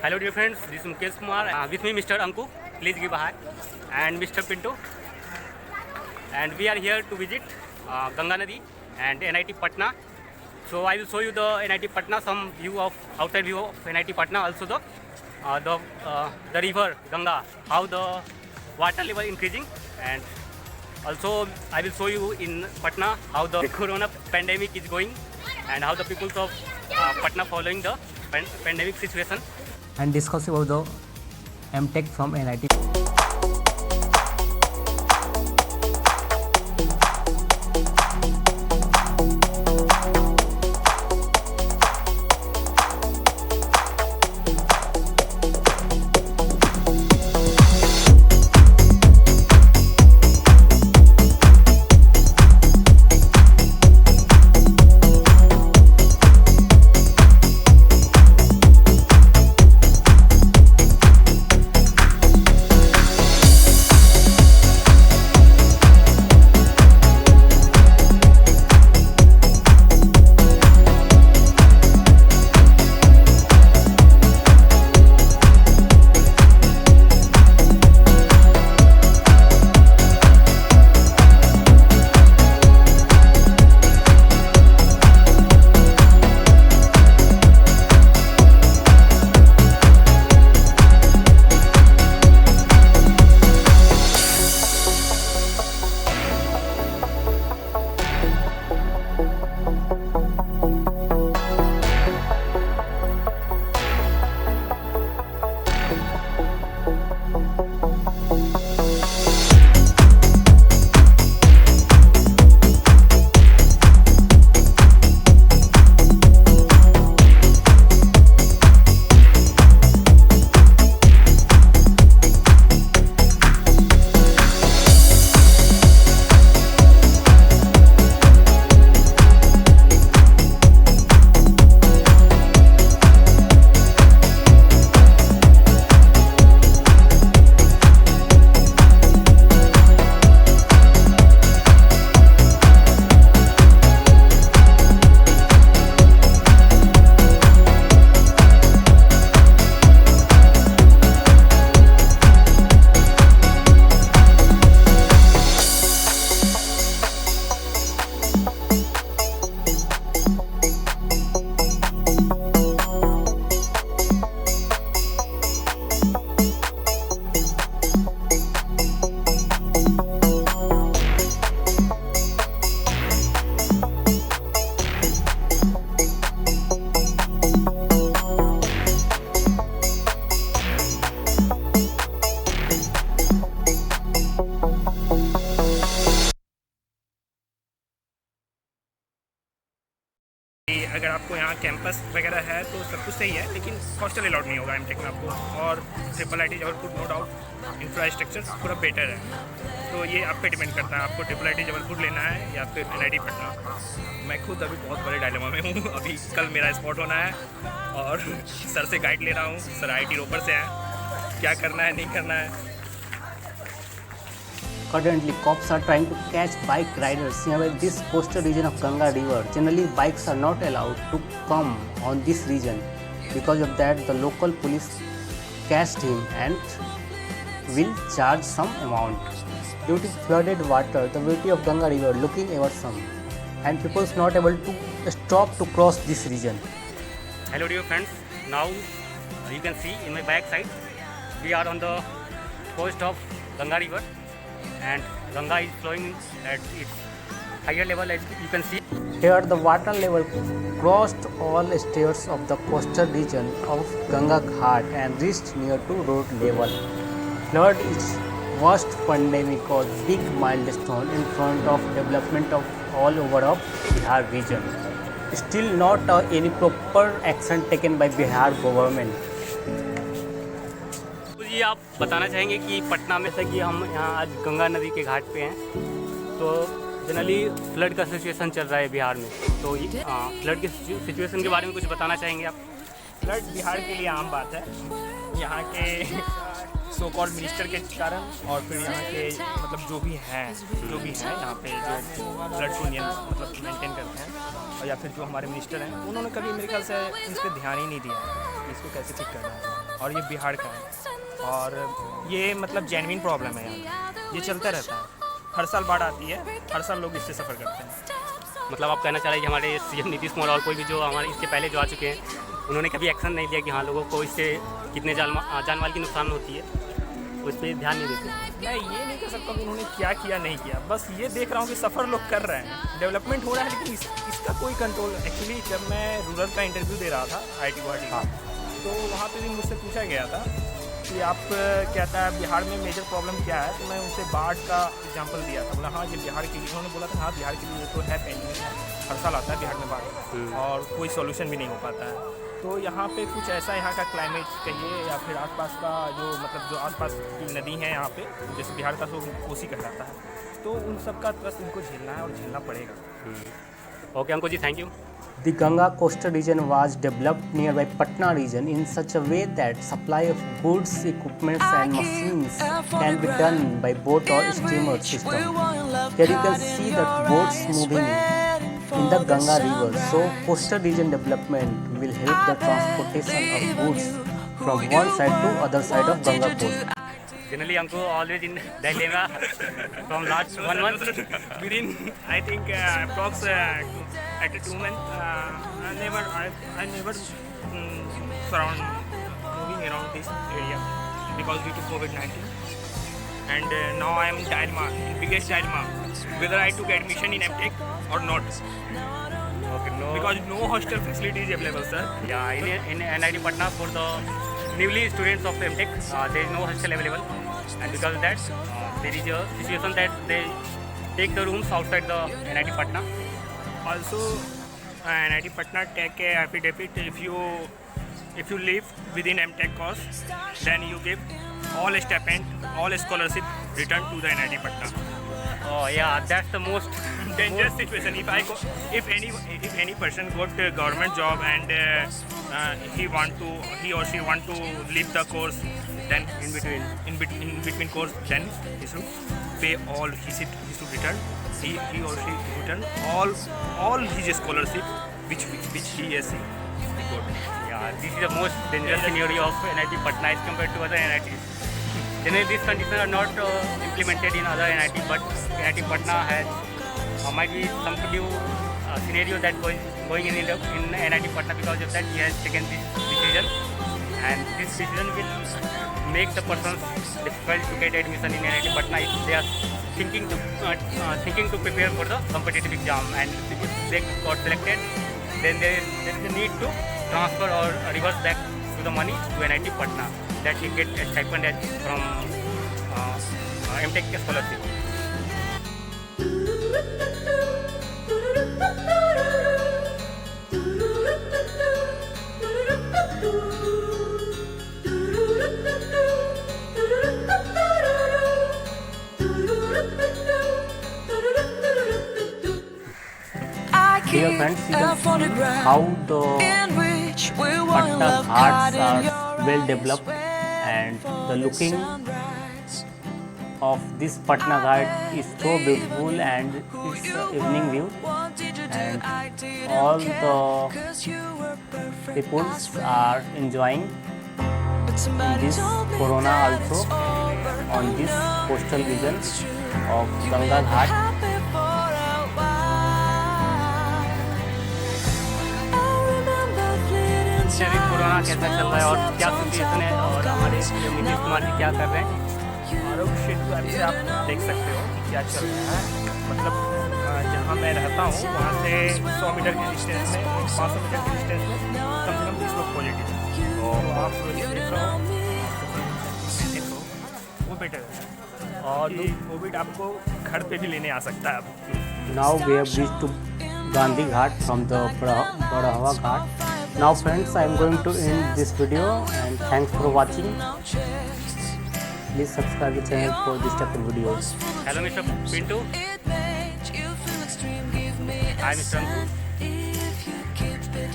Hello dear friends, this is Mukesh Kumar. With me Mr. Anku, please give a hi, and Mr. Pinto. And we are here to visit Ganga Nadi and NIT Patna. So I will show you the NIT Patna, some view of outside view of NIT Patna, also the river Ganga, how the water level increasing, and also I will show you in Patna how the corona pandemic is going and how the people of Patna following the pandemic situation. And discuss about the MTech from NIT. अगर आपको यहाँ campus वगैरह है तो सब कुछ सही है, लेकिन हॉस्टल अलाउड नहीं होगा एमटेक में आपको। और triple IT Jabalpur no doubt infrastructure पूरा बेटर है, तो ये आप पे डिपेंड करता है आपको ट्रिपल आईटी जबलपुर लेना है या फिर एनआईटी पटना। मैं खुद अभी बहुत बड़े डायलेमा में हूँ। अभी कल मेरा स्पॉट होना है और सर से गाइड ले रहा हूँ। सर IIT रोपर से हैं, क्या करना है नहीं करना है। Currently, cops are trying to catch bike riders near this coastal region of Ganga River. Generally, bikes are not allowed to come on this region. Because of that, the local police catched him and will charge some amount. Due to flooded water, the beauty of Ganga River looking awesome, and people is not able to stop to cross this region. Hello dear friends, now you can see in my back side we are on the coast of Ganga River and Ganga is flowing at its higher level, as you can see. Here the water level crossed all stairs of the coastal region of Ganga Ghat and reached near to road level. Flood is worst pandemic or big milestone in front of development of all over of Bihar region. Still not any proper action taken by Bihar government. तो जी आप बताना चाहेंगे कि पटना में से कि हम यहाँ आज गंगा नदी के घाट पे हैं, तो जनरली फ्लड का सिचुएशन चल रहा है बिहार में, तो फ्लड के सिचुएशन के बारे में कुछ बताना चाहेंगे आप? फ्लड बिहार के लिए आम बात है। यहाँ के सो कॉल्ड मिनिस्टर के कारण और फिर यहाँ के मतलब जो भी हैं यहाँ पे जो फ्लड को मतलब मेंटेन करते हैं, और या फिर जो हमारे मिनिस्टर हैं, उन्होंने कभी मेरे ख्याल से इस पर ध्यान ही नहीं दिया कि इसको कैसे ठीक करना है। और ये बिहार का है और ये मतलब जेन्युइन प्रॉब्लम है यहाँ, ये चलता रहता है, हर साल बाढ़ आती है, हर साल लोग इससे सफ़र करते हैं। मतलब आप कहना चाह रहे हैं कि हमारे सीएम नीतीश कुमार और कोई भी जो हमारे इसके पहले जो आ चुके हैं, उन्होंने कभी एक्शन नहीं लिया कि हाँ लोगों को इससे कितने जान माल की नुकसान होती है, उस पर ध्यान नहीं देते। मैं ये नहीं कह सकता कि उन्होंने क्या किया नहीं किया, बस ये देख रहा हूँ कि सफ़र लोग कर रहे हैं, डेवलपमेंट हो रहा है, लेकिन इसका कोई कंट्रोल। एक्चुअली जब मैं रूरल का इंटरव्यू दे रहा था IIT गुवाहाटी का, तो वहाँ पे भी मुझसे पूछा गया था कि आप कहता है बिहार में मेजर प्रॉब्लम क्या है, तो मैं उनसे बाढ़ का एग्जांपल दिया था। बोला हाँ ये बिहार के लिए, उन्होंने बोला था हाँ बिहार के लिए तो है, पेंडिंग है, हर साल आता है बिहार में बाढ़ और कोई सॉल्यूशन भी नहीं हो पाता है। तो यहाँ पे कुछ ऐसा यहाँ का क्लाइमेट कहिए या फिर आसपास का जो मतलब जो आसपास की नदी है यहाँ पे, जैसे बिहार का तो कोसी कहलाता है, तो उन सब का त्रस्त उनको झेलना है और झेलना पड़ेगा। Okay Ankur ji, thank you. The Ganga coastal region was developed nearby Patna region in such a way that supply of goods, equipments and machines can be done by boat or steamer system. Here you can see that boats moving in the Ganga river. So coastal region development will help the transportation of goods from one side to other side of Ganga coast. Generally, Anku always in dilemma from last 1 month. Within I think approx at 2 months, I never surround moving around this area because due to COVID-19, and now I am dilemma, biggest dilemma, whether I took admission in MTech or not. Okay, no. Because no hostel facility is available, sir. Yeah, in NIT Patna for the newly students of MTech, there is no hostel available, and because of that, there is a situation that they take the rooms outside the NIT Patna. Also, NIT Patna take a affidavit if you live within MTech course, then you give all stipend, all scholarship return to the NIT Patna. Oh yeah, that's the most Dangerous situation. If any person got a government job and he or she want to leave the course, then in between course, then he should pay all. He should return. He or she return all his scholarship which he has got. Yeah, this is the most dangerous scenario of NIT Patna as compared to other NITs. Generally, these conditions are not implemented in other NIT, but NIT Patna has might be some new scenario that going in NIT Patna. Because of that, he has taken this decision, and this decision will make the persons difficult to get admission in NIT Patna if they are thinking to prepare for the competitive exam, and if they got selected, then there is a need to transfer or reverse back to the money to NIT Patna, that he get a stipend from MTech scholarship. Dear friends, you can see how the Patna ghats are well developed, and the looking of this Patna ghat is so beautiful, and it's evening view, and all the peoples are enjoying in this corona also on this coastal region of Ganga Ghat. अभी corona कैसा चल रहा है और क्या situation है, और हमारे नीतीश कुमार जी क्या कर रहे हैं। आरोग्य सेतु ऐप से आप देख सकते हो कि क्या चल रहा है। मतलब जहाँ मैं रहता हूँ वहाँ से 100 मीटर के डिस्टेंस में, 500 मीटर के डिस्टेंस में कम से कम 20 लोग पॉजिटिव है। तो आप सुरक्षित रहो, वो बेटर है। और कोविड आपको घर पे भी लेने आ सकता है। Now we have reached to Gandhi Ghat from the Badahava Ghat. Now friends, I am going to end this video, and thanks for watching. Please subscribe the channel for this type of videos. Hello Mr. Pinto. Hi Mr. Anku.